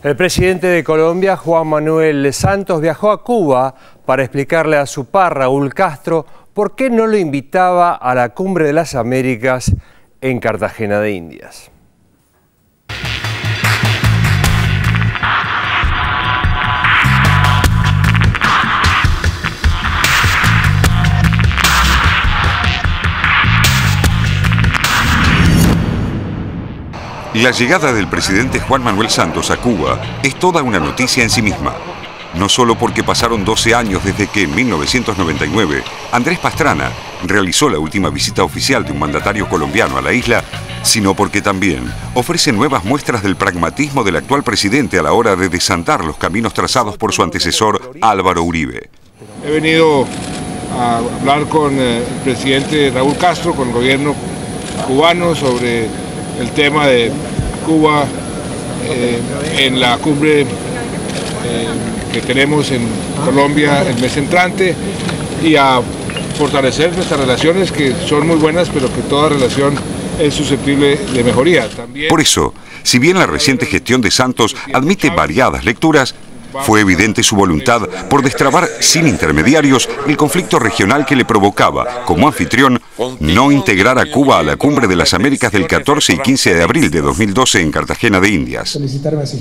El presidente de Colombia, Juan Manuel Santos, viajó a Cuba para explicarle a su par, Raúl Castro, por qué no lo invitaba a la Cumbre de las Américas en Cartagena de Indias. La llegada del presidente Juan Manuel Santos a Cuba es toda una noticia en sí misma. No solo porque pasaron 12 años desde que en 1999 Andrés Pastrana realizó la última visita oficial de un mandatario colombiano a la isla, sino porque también ofrece nuevas muestras del pragmatismo del actual presidente a la hora de desandar los caminos trazados por su antecesor Álvaro Uribe. He venido a hablar con el presidente Raúl Castro, con el gobierno cubano, sobre el tema de Cuba en la cumbre que tenemos en Colombia el mes entrante, y a fortalecer nuestras relaciones, que son muy buenas, pero que toda relación es susceptible de mejoría. También... Por eso, si bien la reciente gestión de Santos admite variadas lecturas, fue evidente su voluntad por destrabar sin intermediarios el conflicto regional que le provocaba, como anfitrión, no integrar a Cuba a la Cumbre de las Américas del 14 y 15 de abril de 2012 en Cartagena de Indias.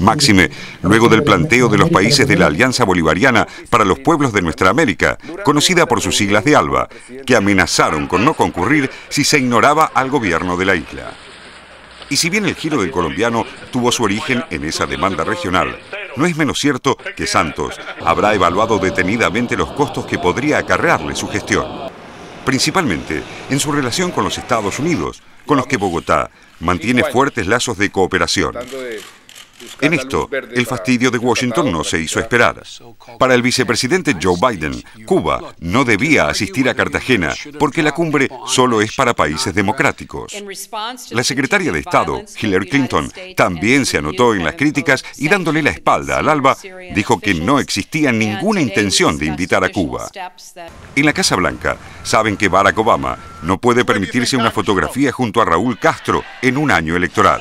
Máxime, luego del planteo de los países de la Alianza Bolivariana para los Pueblos de Nuestra América, conocida por sus siglas de ALBA, que amenazaron con no concurrir si se ignoraba al gobierno de la isla. Y si bien el giro del colombiano tuvo su origen en esa demanda regional, no es menos cierto que Santos habrá evaluado detenidamente los costos que podría acarrearle su gestión, principalmente en su relación con los Estados Unidos, con los que Bogotá mantiene fuertes lazos de cooperación. En esto, el fastidio de Washington no se hizo esperar. Para el vicepresidente Joe Biden, Cuba no debía asistir a Cartagena porque la cumbre solo es para países democráticos. La secretaria de Estado, Hillary Clinton, también se anotó en las críticas y, dándole la espalda al ALBA, dijo que no existía ninguna intención de invitar a Cuba. En la Casa Blanca saben que Barack Obama no puede permitirse una fotografía junto a Raúl Castro en un año electoral.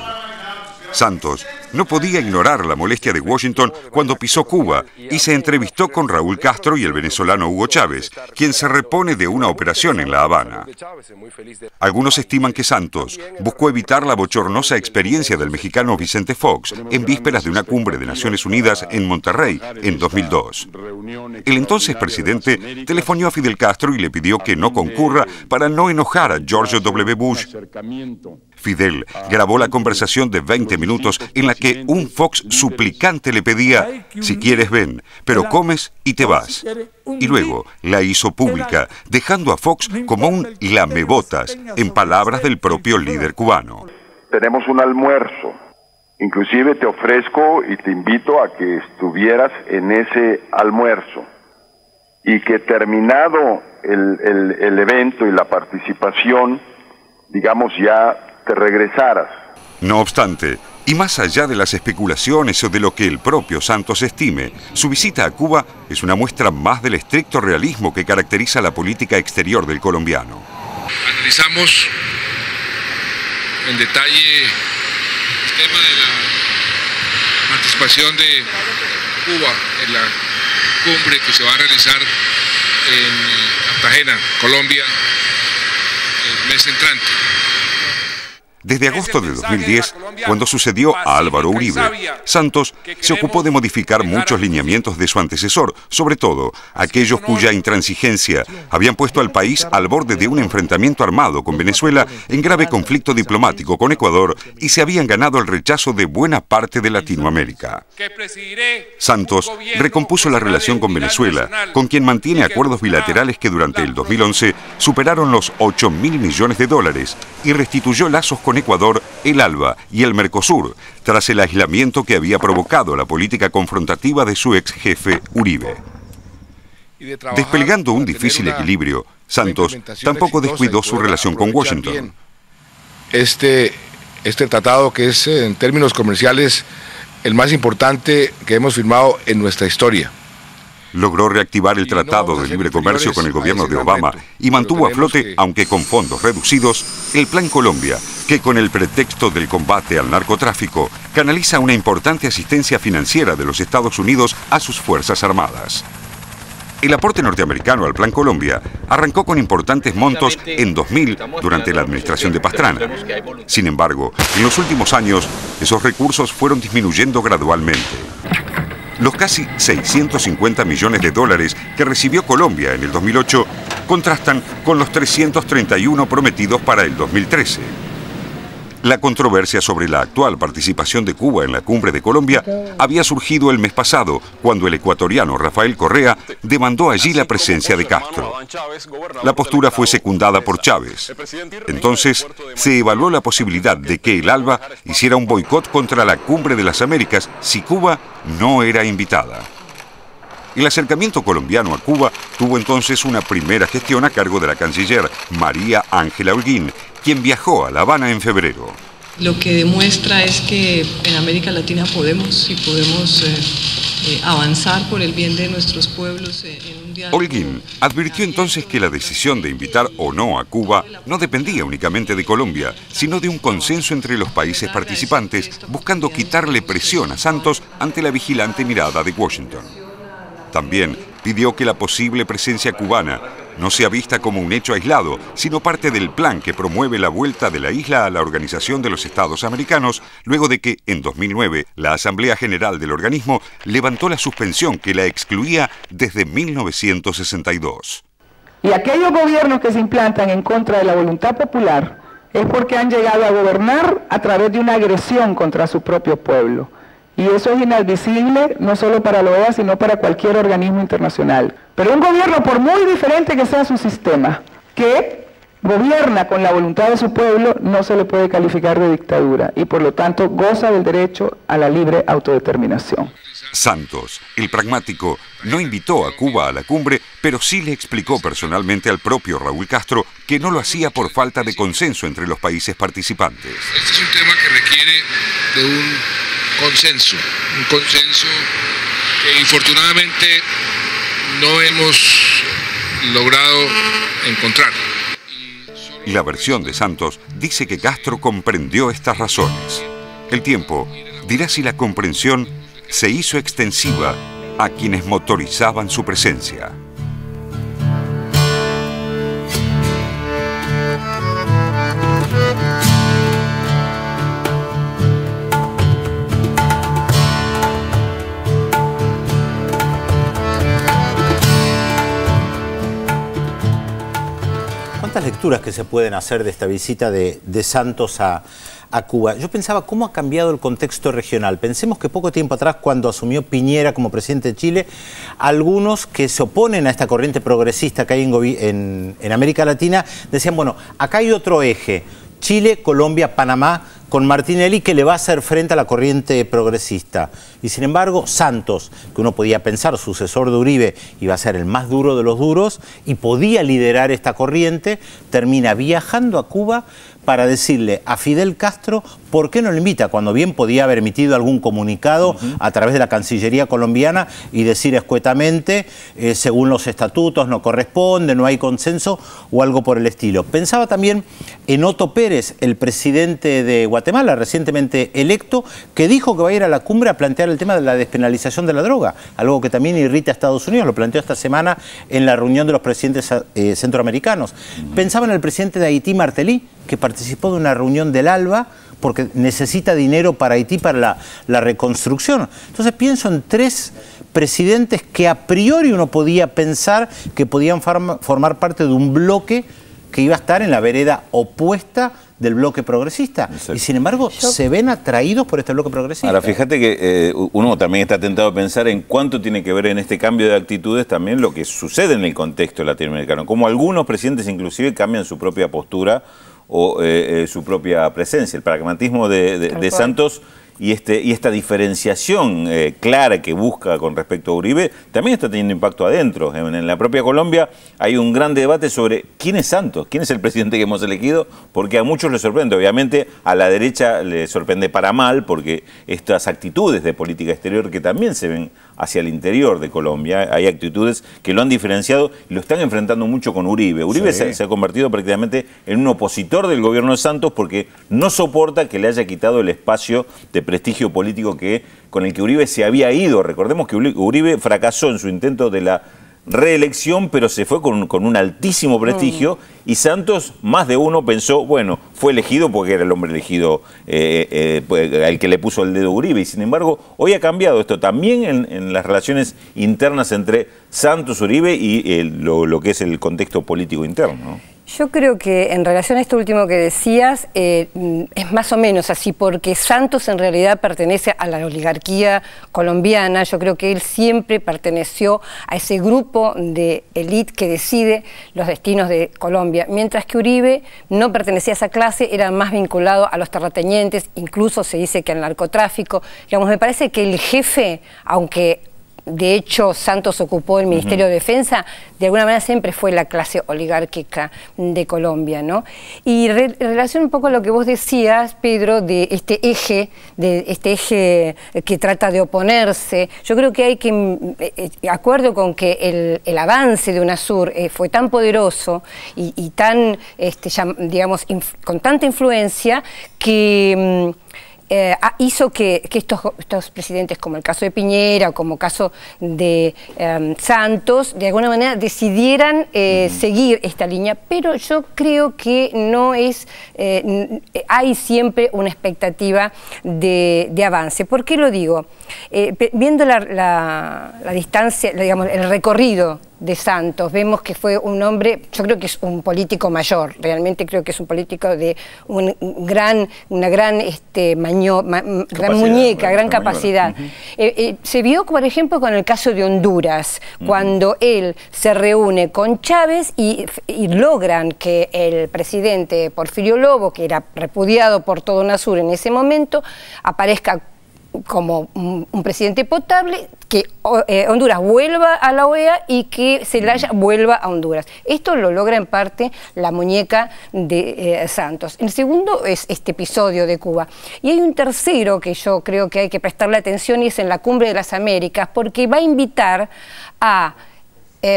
Santos no podía ignorar la molestia de Washington cuando pisó Cuba y se entrevistó con Raúl Castro y el venezolano Hugo Chávez, quien se repone de una operación en La Habana. Algunos estiman que Santos buscó evitar la bochornosa experiencia del mexicano Vicente Fox en vísperas de una cumbre de Naciones Unidas en Monterrey en 2002. El entonces presidente telefonió a Fidel Castro y le pidió que no concurra para no enojar a George W. Bush. Fidel grabó la conversación de 20 minutos en la que un Fox suplicante le pedía: si quieres ven, pero comes y te vas. Y luego la hizo pública, dejando a Fox como un lamebotas, en palabras del propio líder cubano. Tenemos un almuerzo, inclusive te ofrezco y te invito a que estuvieras en ese almuerzo, y que terminado el evento y la participación, digamos, ya te regresaras. No obstante, y más allá de las especulaciones o de lo que el propio Santos estime, su visita a Cuba es una muestra más del estricto realismo que caracteriza la política exterior del colombiano. Analizamos en detalle el tema de la participación de Cuba en la cumbre que se va a realizar en Cartagena, Colombia, el mes entrante. Desde agosto de 2010, cuando sucedió a Álvaro Uribe, Santos se ocupó de modificar muchos lineamientos de su antecesor, sobre todo aquellos cuya intransigencia habían puesto al país al borde de un enfrentamiento armado con Venezuela, en grave conflicto diplomático con Ecuador, y se habían ganado el rechazo de buena parte de Latinoamérica. Santos recompuso la relación con Venezuela, con quien mantiene acuerdos bilaterales que durante el 2011 superaron los $8.000 millones, y restituyó lazos con Ecuador, el ALBA y el Mercosur, tras el aislamiento que había provocado la política confrontativa de su ex jefe Uribe. Desplegando un difícil equilibrio, Santos tampoco descuidó su relación con Washington. Este tratado, que es en términos comerciales el más importante que hemos firmado en nuestra historia, Logró reactivar el Tratado de Libre Comercio con el gobierno de Obama y mantuvo a flote, aunque con fondos reducidos, el Plan Colombia, que con el pretexto del combate al narcotráfico canaliza una importante asistencia financiera de los Estados Unidos a sus Fuerzas Armadas. El aporte norteamericano al Plan Colombia arrancó con importantes montos en 2000 durante la administración de Pastrana. Sin embargo, en los últimos años, esos recursos fueron disminuyendo gradualmente. Los casi 650 millones de dólares que recibió Colombia en el 2008 contrastan con los 331 prometidos para el 2013. La controversia sobre la actual participación de Cuba en la Cumbre de Colombia había surgido el mes pasado, cuando el ecuatoriano Rafael Correa demandó allí la presencia de Castro. La postura fue secundada por Chávez. Entonces, se evaluó la posibilidad de que el ALBA hiciera un boicot contra la Cumbre de las Américas si Cuba no era invitada. El acercamiento colombiano a Cuba tuvo entonces una primera gestión a cargo de la canciller María Ángela Holguín, quien viajó a La Habana en febrero. Lo que demuestra es que en América Latina podemos avanzar por el bien de nuestros pueblos en un diálogo. Holguín advirtió entonces que la decisión de invitar o no a Cuba no dependía únicamente de Colombia, sino de un consenso entre los países participantes, buscando quitarle presión a Santos ante la vigilante mirada de Washington. También pidió que la posible presencia cubana no sea vista como un hecho aislado, sino parte del plan que promueve la vuelta de la isla a la Organización de los Estados Americanos, luego de que, en 2009, la Asamblea General del organismo levantó la suspensión que la excluía desde 1962. Y aquellos gobiernos que se implantan en contra de la voluntad popular es porque han llegado a gobernar a través de una agresión contra su propio pueblo. Y eso es inadmisible no solo para la OEA, sino para cualquier organismo internacional. Pero un gobierno, por muy diferente que sea su sistema, que gobierna con la voluntad de su pueblo, no se le puede calificar de dictadura y por lo tanto goza del derecho a la libre autodeterminación. Santos, el pragmático, no invitó a Cuba a la cumbre, pero sí le explicó personalmente al propio Raúl Castro que no lo hacía por falta de consenso entre los países participantes. Este es un tema que requiere de un consenso que infortunadamente no hemos logrado encontrar. La versión de Santos dice que Castro comprendió estas razones. El tiempo dirá si la comprensión se hizo extensiva a quienes motorizaban su presencia. ¿Cuántas lecturas que se pueden hacer de esta visita de Santos a Cuba? Yo pensaba cómo ha cambiado el contexto regional. Pensemos que poco tiempo atrás, cuando asumió Piñera como presidente de Chile, algunos que se oponen a esta corriente progresista que hay en América Latina decían, bueno, acá hay otro eje, Chile, Colombia, Panamá, con Martinelli, que le va a hacer frente a la corriente progresista. Y sin embargo, Santos, que uno podía pensar, sucesor de Uribe, iba a ser el más duro de los duros y podía liderar esta corriente, termina viajando a Cuba para decirle a Fidel Castro por qué no lo invita, cuando bien podía haber emitido algún comunicado a través de la Cancillería colombiana y decir escuetamente, según los estatutos no corresponde, no hay consenso o algo por el estilo. Pensaba también en Otto Pérez, el presidente de Guatemala, recientemente electo, que dijo que va a ir a la cumbre a plantear el tema de la despenalización de la droga, algo que también irrita a Estados Unidos, lo planteó esta semana en la reunión de los presidentes centroamericanos. Pensaba en el presidente de Haití, Martelly, que participó de una reunión del ALBA porque necesita dinero para Haití, para la reconstrucción. Entonces pienso en tres presidentes que a priori uno podía pensar que podían formar parte de un bloque que iba a estar en la vereda opuesta del bloque progresista. Exacto. Y sin embargo se ven atraídos por este bloque progresista. Ahora fíjate que uno también está tentado a pensar en cuánto tiene que ver en este cambio de actitudes también lo que sucede en el contexto latinoamericano, como algunos presidentes inclusive cambian su propia postura o su propia presencia. El pragmatismo de Santos y esta diferenciación clara que busca con respecto a Uribe también está teniendo impacto adentro. En la propia Colombia hay un gran debate sobre quién es Santos, quién es el presidente que hemos elegido, porque a muchos les sorprende. Obviamente a la derecha le sorprende para mal, porque estas actitudes de política exterior que también se ven hacia el interior de Colombia, hay actitudes que lo han diferenciado y lo están enfrentando mucho con Uribe. Uribe se ha convertido prácticamente en un opositor del gobierno de Santos porque no soporta que le haya quitado el espacio de prestigio político con el que Uribe se había ido. Recordemos que Uribe fracasó en su intento de la reelección, pero se fue con un altísimo prestigio y Santos, más de uno pensó, bueno, fue elegido porque era el hombre elegido al que le puso el dedo Uribe, y sin embargo hoy ha cambiado esto también en las relaciones internas entre Santos, Uribe y lo que es el contexto político interno, ¿no? Yo creo que en relación a esto último que decías, es más o menos así, porque Santos en realidad pertenece a la oligarquía colombiana. Yo creo que él siempre perteneció a ese grupo de élite que decide los destinos de Colombia, mientras que Uribe no pertenecía a esa clase, era más vinculado a los terratenientes, incluso se dice que al narcotráfico. Digamos, me parece que el jefe, aunque de hecho Santos ocupó el Ministerio de Defensa, de alguna manera siempre fue la clase oligárquica de Colombia, ¿no? Y en relación un poco a lo que vos decías, Pedro, de este eje que trata de oponerse, yo creo que hay que, de acuerdo con que el avance de UNASUR fue tan poderoso y tan, digamos, con tanta influencia que hizo que estos presidentes, como el caso de Piñera o como el caso de Santos, de alguna manera decidieran seguir esta línea, pero yo creo que no es, hay siempre una expectativa de avance. ¿Por qué lo digo? Viendo la distancia, digamos, el recorrido de Santos, vemos que fue un hombre, yo creo que es un político mayor, realmente creo que es un político de una gran muñeca, gran capacidad. Se vio, por ejemplo, con el caso de Honduras, cuando él se reúne con Chávez y logran que el presidente Porfirio Lobo, que era repudiado por todo UNASUR en ese momento, aparezca como un presidente potable, que Honduras vuelva a la OEA y que Zelaya vuelva a Honduras. Esto lo logra en parte la muñeca de Santos. El segundo es este episodio de Cuba. Y hay un tercero que yo creo que hay que prestarle atención y es en la Cumbre de las Américas, porque va a invitar a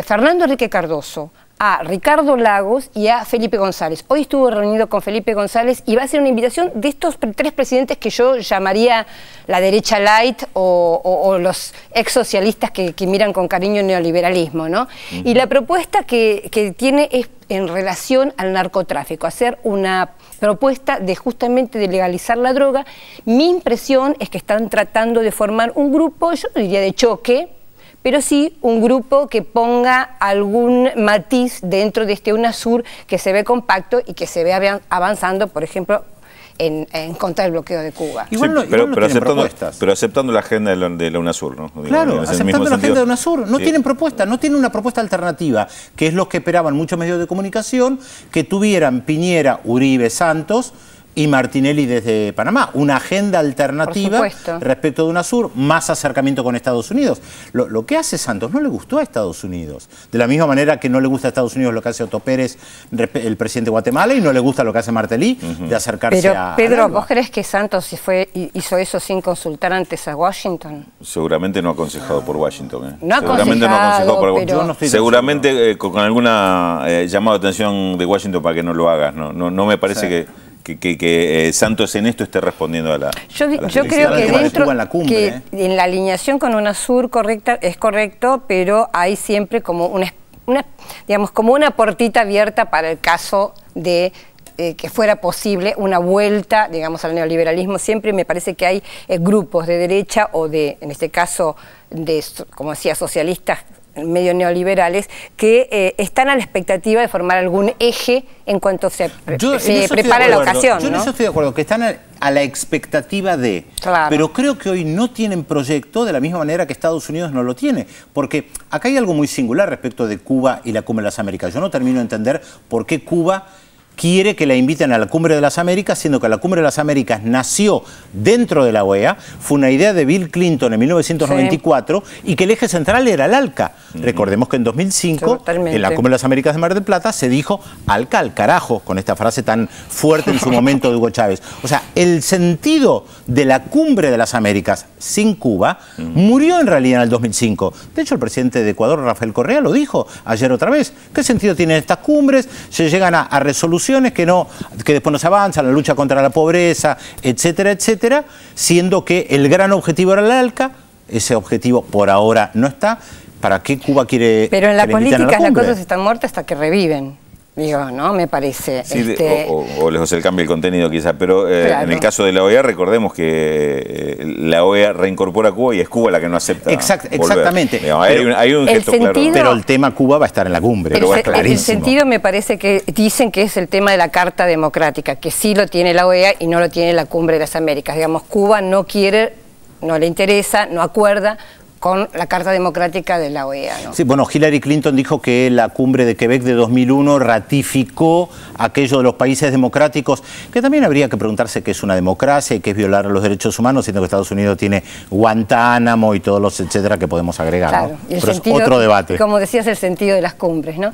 Fernando Henrique Cardoso, a Ricardo Lagos y a Felipe González. Hoy estuvo reunido con Felipe González y va a ser una invitación de estos tres presidentes que yo llamaría la derecha light o los ex socialistas que miran con cariño el neoliberalismo, ¿no? Y la propuesta que tiene es en relación al narcotráfico, hacer una propuesta de justamente de legalizar la droga. Mi impresión es que están tratando de formar un grupo, yo diría de choque, pero sí un grupo que ponga algún matiz dentro de este UNASUR que se ve compacto y que se ve avanzando, por ejemplo, en contra del bloqueo de Cuba. Igual pero aceptando la agenda de la UNASUR, ¿no? Claro, aceptando la agenda de UNASUR. No tienen propuesta, no tienen una propuesta alternativa, que es lo que esperaban muchos medios de comunicación, que tuvieran Piñera, Uribe, Santos y Martinelli desde Panamá, una agenda alternativa respecto de UNASUR, más acercamiento con Estados Unidos. Lo que hace Santos no le gustó a Estados Unidos, de la misma manera que no le gusta a Estados Unidos lo que hace Otto Pérez, el presidente de Guatemala, y no le gusta lo que hace Martelly, de acercarse a... Pedro, ¿vos crees que Santos hizo eso sin consultar antes a Washington? Seguramente no aconsejado por Washington. No seguramente no aconsejado por Washington. Yo no estoy seguramente con alguna llamada de atención de Washington para que no lo hagas. No me parece que Santos en esto esté respondiendo a la... Yo creo que dentro que en la alineación con UNASUR es correcto, pero hay siempre como digamos, como una puertita abierta para el caso de que fuera posible una vuelta, digamos, al neoliberalismo. Siempre me parece que hay grupos de derecha o en este caso, como decía, socialistas medio neoliberales, que están a la expectativa de formar algún eje en cuanto se prepara la ocasión. Yo en eso estoy de acuerdo, que están a la expectativa de... Claro. Pero creo que hoy no tienen proyecto de la misma manera que Estados Unidos no lo tiene. Porque acá hay algo muy singular respecto de Cuba y la Cumbre de las Américas. Yo no termino de entender por qué Cuba quiere que la inviten a la Cumbre de las Américas, siendo que la Cumbre de las Américas nació dentro de la OEA, fue una idea de Bill Clinton en 1994 y que el eje central era el ALCA. Recordemos que en 2005, en la Cumbre de las Américas de Mar del Plata, se dijo ALCA al carajo, con esta frase tan fuerte en su momento de Hugo Chávez. O sea, el sentido de la Cumbre de las Américas sin Cuba murió en realidad en el 2005. De hecho, el presidente de Ecuador, Rafael Correa, lo dijo ayer otra vez. ¿Qué sentido tienen estas cumbres? Se llegan a resoluciones que después no se avanzan, la lucha contra la pobreza, etcétera, etcétera, siendo que el gran objetivo era el ALCA, ese objetivo por ahora no está. ¿Para qué Cuba quiere? Pero en la política las cosas están muertas hasta que reviven. Digo, ¿no? Me parece. Sí, o lejos el cambio el contenido quizás, pero claro. En el caso de la OEA, recordemos que la OEA reincorpora a Cuba y es Cuba la que no acepta exactamente. Digamos, hay un gesto claro. Pero el tema Cuba va a estar en la cumbre. El sentido me parece que dicen que es el tema de la Carta Democrática, que sí lo tiene la OEA y no lo tiene la Cumbre de las Américas. Digamos, Cuba no quiere, no le interesa, no acuerda con la Carta Democrática de la OEA, ¿no? Sí, bueno, Hillary Clinton dijo que la cumbre de Quebec de 2001 ratificó aquello de los países democráticos, que también habría que preguntarse qué es una democracia y qué es violar los derechos humanos, siendo que Estados Unidos tiene Guantánamo y todos los etcétera que podemos agregar, claro. ¿no? Y el pero sentido, es otro debate. Como decías, el sentido de las cumbres, ¿no?